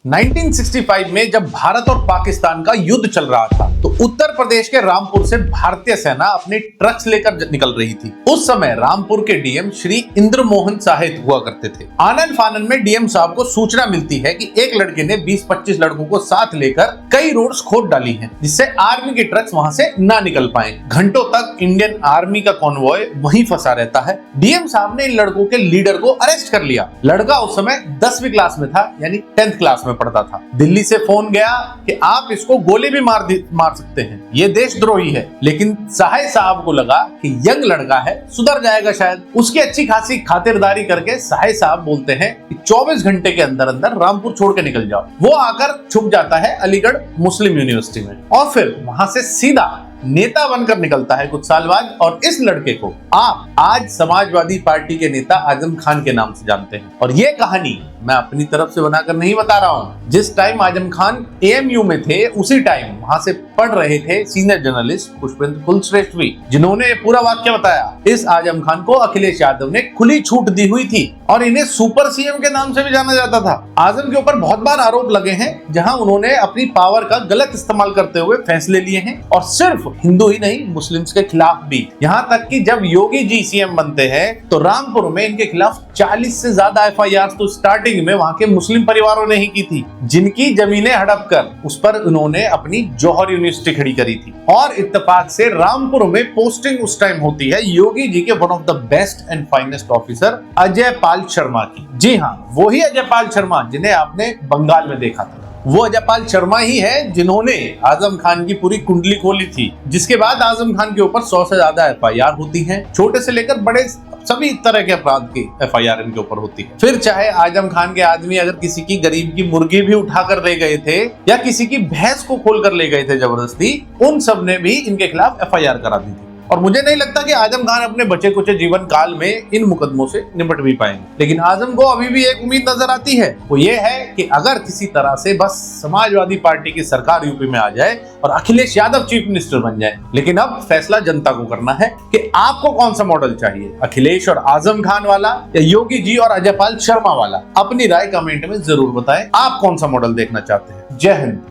1965 में जब भारत और पाकिस्तान का युद्ध चल रहा था तो उत्तर प्रदेश के रामपुर से भारतीय सेना अपने ट्रक्स लेकर निकल रही थी। उस समय रामपुर के डीएम श्री इंद्र मोहन साहित हुआ करते थे। आनन फानन में डीएम साहब को सूचना मिलती है कि एक लड़के ने 20-25 लड़कों को साथ लेकर कई रोड्स खोद डाली हैं, जिससे आर्मी के ट्रक्स वहां से ना निकल पाए। घंटों तक इंडियन आर्मी का कॉन्वॉय वहीं फंसा रहता है। डीएम साहब ने इन लड़कों के लीडर को अरेस्ट कर लिया। लड़का उस समय 10वीं क्लास में था, यानी 10th क्लास में पढ़ता था। दिल्ली से फोन गया कि आप इसको गोली भी मार सकते हैं, ये देशद्रोही है। लेकिन साहिब साहब को लगा कि यंग लड़का है, सुधर जाएगा शायद। उसकी अच्छी खासी खातिरदारी करके साहिब साहब बोलते हैं कि 24 घंटे के अंदर अंदर रामपुर छोड़ के निकल जाओ। वो आकर छुप जाता है अलीगढ़ मुस्लिम यूनिवर्सिटी में और फिर वहां से सीधा नेता बनकर निकलता है कुछ साल बाद। और इस लड़के को आप आज समाजवादी पार्टी के नेता आजम खान के नाम से जानते हैं। और ये कहानी मैं अपनी तरफ से बनाकर नहीं बता रहा हूं। जिस टाइम आजम खान एएमयू में थे, उसी टाइम वहां से पढ़ रहे थे सीनियर जर्नलिस्ट पुष्पेंद्र कुलश्रेष्ठ भी, जिन्होंने पूरा वाक्य बताया। इस आजम खान को अखिलेश यादव ने खुली छूट दी हुई थी और इन्हें सुपर सीएम के नाम से भी जाना जाता था। आजम के ऊपर बहुत बार आरोप लगे हैं, जहां उन्होंने अपनी पावर का गलत इस्तेमाल करते हुए फैसले लिए हैं, और सिर्फ हिंदू ही नहीं, मुस्लिम्स के खिलाफ भी। यहाँ तक कि जब योगी जी सीएम बनते हैं तो रामपुर में इनके खिलाफ 40 से ज्यादा एफआईआर तो स्टार्टिंग में वहां के मुस्लिम परिवारों ने ही की थी, जिनकी जमीनें हड़प कर उस पर उन्होंने अपनी जौहर यूनिवर्सिटी खड़ी करी थी। और इत्तेफाक से रामपुर में पोस्टिंग उस टाइम होती है योगी जी के one of the best and finest officer Ajay Pal Sharma की। जी हाँ, वही अजय पाल शर्मा जिन्हें आपने बंगाल में देखा था। वो अजय पाल शर्मा ही है जिन्होंने आजम खान की पूरी कुंडली खोली थी, जिसके बाद आजम खान के ऊपर 100 से ज्यादा एफआईआर होती हैं। छोटे से लेकर बड़े सभी तरह के अपराध की एफआईआर इनके ऊपर होती है। फिर चाहे आजम खान के आदमी अगर किसी की गरीब की मुर्गी भी उठाकर ले गए थे या किसी की भैंस को खोलकर ले गए थे जबरदस्ती, उन सब ने भी इनके खिलाफ एफआईआर करा दी थी। और मुझे नहीं लगता कि आजम खान अपने बचे कुछ जीवन काल में इन मुकदमों से निपट भी पाएंगे। लेकिन आजम को अभी भी एक उम्मीद नजर आती है, वो ये है कि अगर किसी तरह से बस समाजवादी पार्टी की सरकार यूपी में आ जाए और अखिलेश यादव चीफ मिनिस्टर बन जाए। लेकिन अब फैसला जनता को करना है कि आपको कौन सा मॉडल चाहिए, अखिलेश और आजम खान वाला या योगी जी और अजय पाल शर्मा वाला। अपनी राय कमेंट में जरूर बताएं, आप कौन सा मॉडल देखना चाहते हैं। जय हिंद।